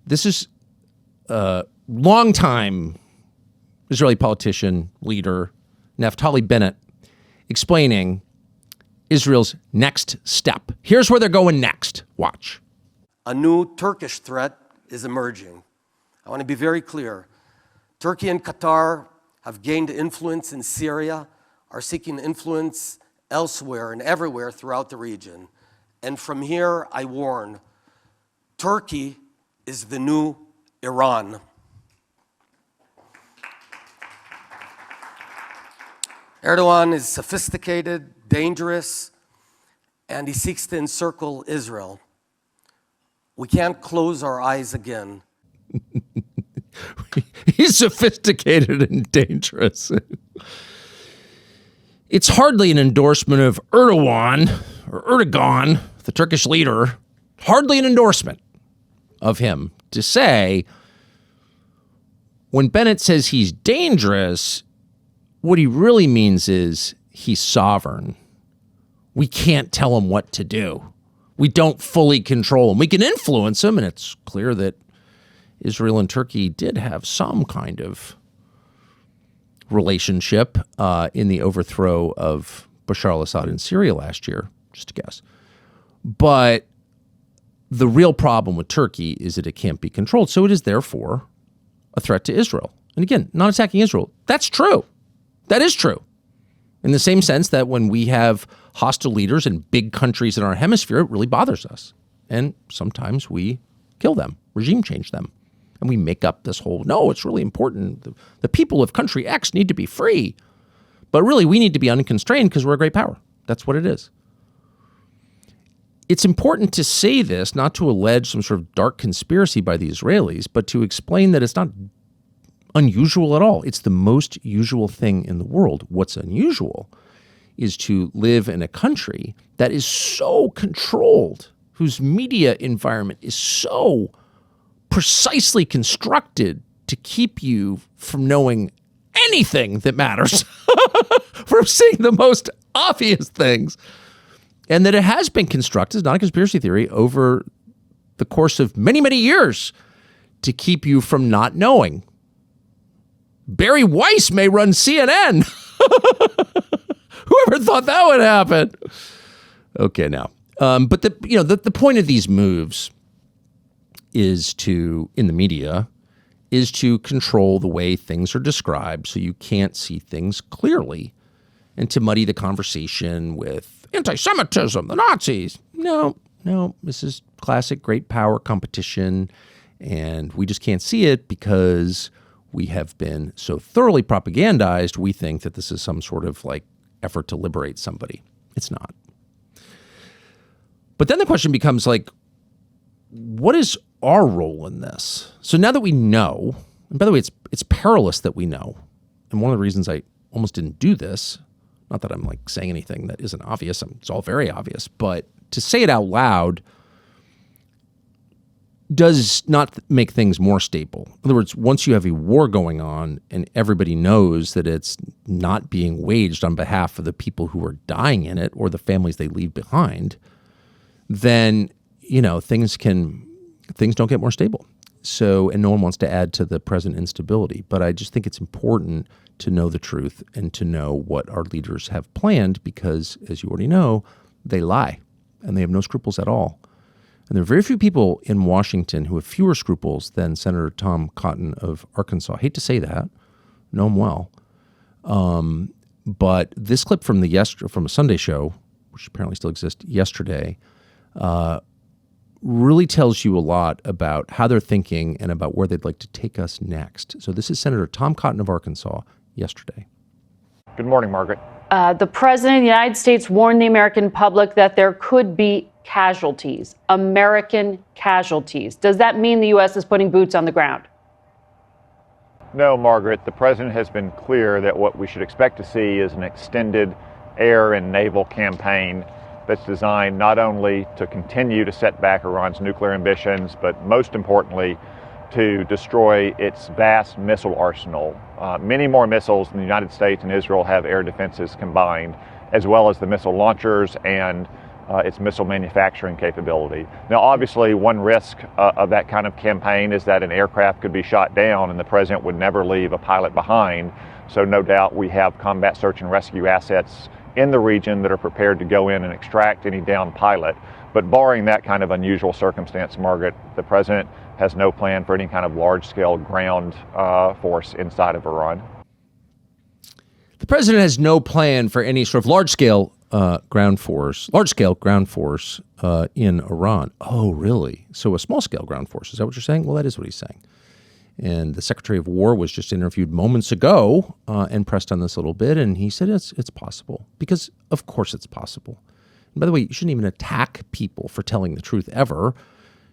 This is a longtime Israeli politician, leader, Naftali Bennett, explaining Israel's next step. Here's where they're going next. Watch. A new Turkish threat is emerging. I want to be very clear. Turkey and Qatar have gained influence in Syria, are seeking influence elsewhere and everywhere throughout the region. And from here, I warn, Turkey is the new Iran. Erdogan is sophisticated, dangerous, and he seeks to encircle Israel. We can't close our eyes again. He's sophisticated and dangerous. It's hardly an endorsement of Erdogan, the Turkish leader, hardly an endorsement of him to say, when Bennett says he's dangerous, what he really means is he's sovereign. We can't tell him what to do. We don't fully control him. We can influence him, and it's clear that Israel and Turkey did have some kind of relationship in the overthrow of Bashar al-Assad in Syria last year, just a guess. But the real problem with Turkey is that it can't be controlled. So it is therefore a threat to Israel. And again, not attacking Israel. That's true. That is true. In the same sense that when we have hostile leaders in big countries in our hemisphere, it really bothers us. And sometimes we kill them, regime change them. And we make up this whole, no, it's really important. The people of country X need to be free. But really, we need to be unconstrained because we're a great power. That's what it is. It's important to say this, not to allege some sort of dark conspiracy by the Israelis, but to explain that it's not unusual at all. It's the most usual thing in the world. What's unusual is to live in a country that is so controlled, whose media environment is so precisely constructed to keep you from knowing anything that matters, from seeing the most obvious things, and that it has been constructed, it's not a conspiracy theory, over the course of many, many years to keep you from not knowing. Barry Weiss may run CNN. Whoever thought that would happen? Okay, now. But the point of these moves is to, in the media, is to control the way things are described so you can't see things clearly and to muddy the conversation with anti-Semitism, the Nazis. No, this is classic great power competition, and we just can't see it because we have been so thoroughly propagandized, we think that this is some sort of like effort to liberate somebody. It's not. But then the question becomes like, what is our role in this? So now that we know, and by the way, it's perilous that we know. And one of the reasons I almost didn't do this, not that I'm like saying anything that isn't obvious, it's all very obvious, but to say it out loud does not make things more stable. In other words, once you have a war going on and everybody knows that it's not being waged on behalf of the people who are dying in it or the families they leave behind, then, things don't get more stable. So, and no one wants to add to the present instability. But I just think it's important to know the truth and to know what our leaders have planned because, as you already know, they lie and they have no scruples at all. And there are very few people in Washington who have fewer scruples than Senator Tom Cotton of Arkansas. I hate to say that. Know him well. But this clip from a Sunday show, which apparently still exists, yesterday, really tells you a lot about how they're thinking and about where they'd like to take us next. So this is Senator Tom Cotton of Arkansas yesterday. Good morning, Margaret. The President of the United States warned the American public that there could be casualties, American casualties. Does that mean the U.S. is putting boots on the ground? No, Margaret. The President has been clear that what we should expect to see is an extended air and naval campaign that's designed not only to continue to set back Iran's nuclear ambitions, but most importantly, to destroy its vast missile arsenal. Many more missiles than the United States and Israel have air defenses combined, as well as the missile launchers and its missile manufacturing capability. Now, obviously, one risk of that kind of campaign is that an aircraft could be shot down and the president would never leave a pilot behind. So no doubt we have combat search and rescue assets in the region that are prepared to go in and extract any downed pilot. But barring that kind of unusual circumstance, Margaret, the president has no plan for any kind of large-scale ground force inside of Iran. The president has no plan for any sort of large-scale ground force in Iran. Oh, really? So a small-scale ground force. Is that what you're saying? Well, that is what he's saying. And the Secretary of War was just interviewed moments ago and pressed on this a little bit, and he said it's possible. Because, of course, it's possible. And by the way, you shouldn't even attack people for telling the truth ever.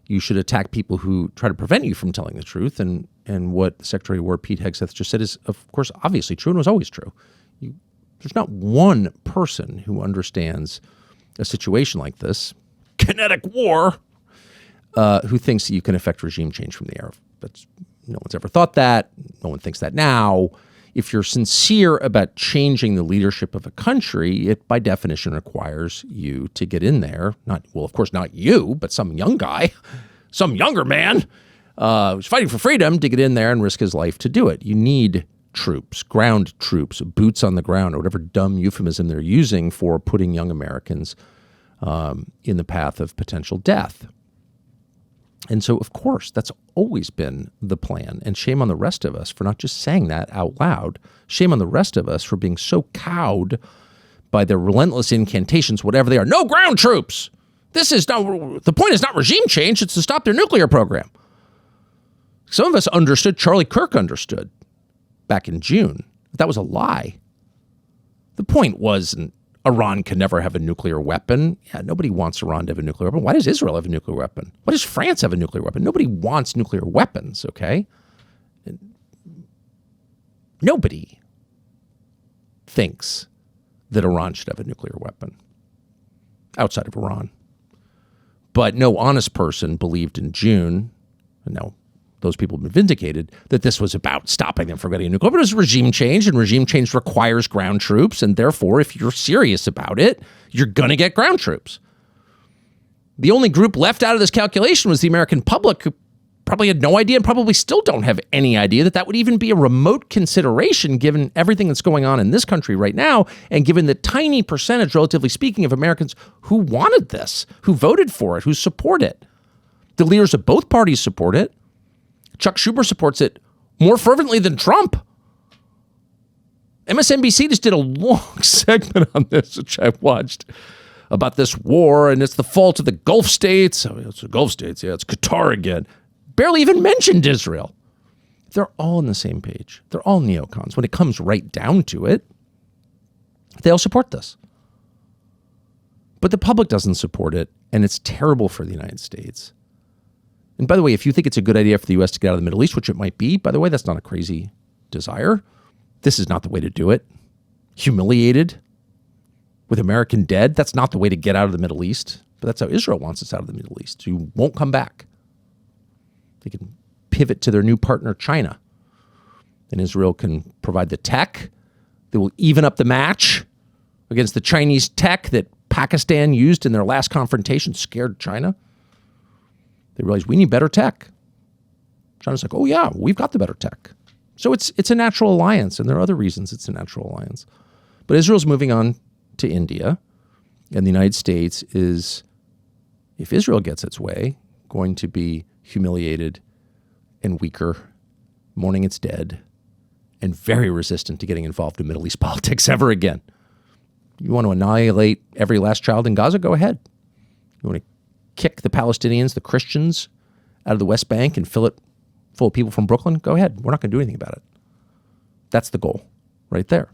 You should attack people who try to prevent you from telling the truth. And what the Secretary of War, Pete Hegseth, just said is, of course, obviously true and was always true. There's not one person who understands a situation like this, kinetic war, who thinks that you can affect regime change from the air. No one's ever thought that. No one thinks that now. If you're sincere about changing the leadership of a country, it by definition requires you to get in there. Of course, not you, but some young guy, some younger man who's fighting for freedom to get in there and risk his life to do it. You need troops, ground troops, boots on the ground, or whatever dumb euphemism they're using for putting young Americans in the path of potential death. And so, of course, that's always been the plan. And shame on the rest of us for not just saying that out loud. Shame on the rest of us for being so cowed by their relentless incantations, whatever they are. No ground troops. The point is not regime change. It's to stop their nuclear program. Some of us understood, Charlie Kirk understood back in June. That was a lie. The point wasn't Iran can never have a nuclear weapon. Yeah, nobody wants Iran to have a nuclear weapon. Why does Israel have a nuclear weapon? Why does France have a nuclear weapon? Nobody wants nuclear weapons, okay? Nobody thinks that Iran should have a nuclear weapon outside of Iran. But no honest person believed in June, and now those people have been vindicated, that this was about stopping them from getting a nuclear weapon. It was regime change, and regime change requires ground troops, and therefore, if you're serious about it, you're going to get ground troops. The only group left out of this calculation was the American public, who probably had no idea and probably still don't have any idea that would even be a remote consideration given everything that's going on in this country right now, and given the tiny percentage, relatively speaking, of Americans who wanted this, who voted for it, who support it. The leaders of both parties support it. Chuck Schumer supports it more fervently than Trump. MSNBC just did a long segment on this, which I watched, about this war, and it's the fault of the Gulf states. Oh, it's the Gulf states. Yeah, it's Qatar again. Barely even mentioned Israel. They're all on the same page. They're all neocons. When it comes right down to it, they all support this. But the public doesn't support it, and it's terrible for the United States. And by the way, if you think it's a good idea for the U.S. to get out of the Middle East, which it might be, by the way, that's not a crazy desire. This is not the way to do it. Humiliated with American dead, that's not the way to get out of the Middle East. But that's how Israel wants us out of the Middle East. You won't come back. They can pivot to their new partner, China. And Israel can provide the tech that will even up the match against the Chinese tech that Pakistan used in their last confrontation, scared China. They realized we need better tech. China's like, oh yeah, we've got the better tech. So it's a natural alliance, and there are other reasons it's a natural alliance. But Israel's moving on to India, and the United States is, if Israel gets its way, going to be humiliated and weaker, mourning its dead, and very resistant to getting involved in Middle East politics ever again. You want to annihilate every last child in Gaza? Go ahead. You want to kick the Palestinians, the Christians, out of the West Bank and fill it full of people from Brooklyn? Go ahead. We're not going to do anything about it. That's the goal right there.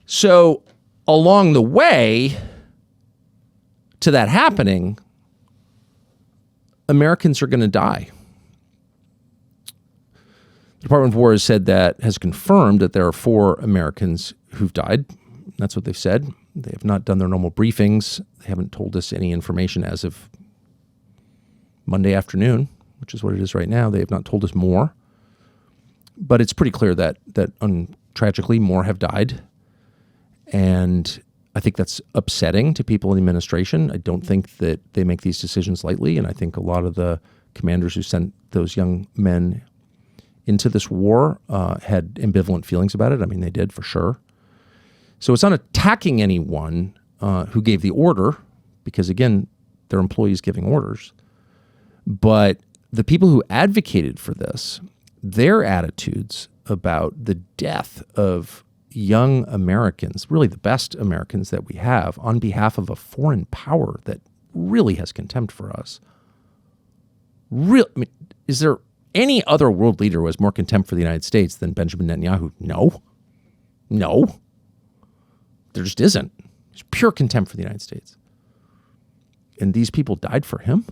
So along the way to that happening, Americans are going to die. The Department of War has confirmed that there are 4 Americans who've died. That's what they've said. They have not done their normal briefings. They haven't told us any information as of Monday afternoon, which is what it is right now. They have not told us more. But it's pretty clear that tragically more have died. And I think that's upsetting to people in the administration. I don't think that they make these decisions lightly, and I think a lot of the commanders who sent those young men into this war had ambivalent feelings about it. I mean, they did for sure. So it's not attacking anyone who gave the order, because again, they're employees giving orders. But the people who advocated for this, their attitudes about the death of young Americans, really the best Americans that we have, on behalf of a foreign power that really has contempt for us. Is there any other world leader who has more contempt for the United States than Benjamin Netanyahu? No. There just isn't. There's pure contempt for the United States. And these people died for him?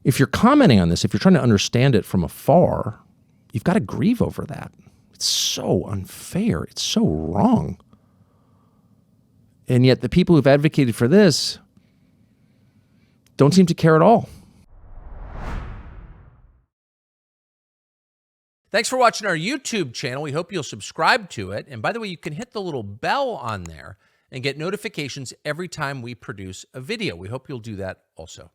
If you're commenting on this, if you're trying to understand it from afar, you've got to grieve over that. It's so unfair. It's so wrong. And yet the people who've advocated for this don't seem to care at all. Thanks for watching our YouTube channel. We hope you'll subscribe to it. And by the way, you can hit the little bell on there and get notifications every time we produce a video. We hope you'll do that also.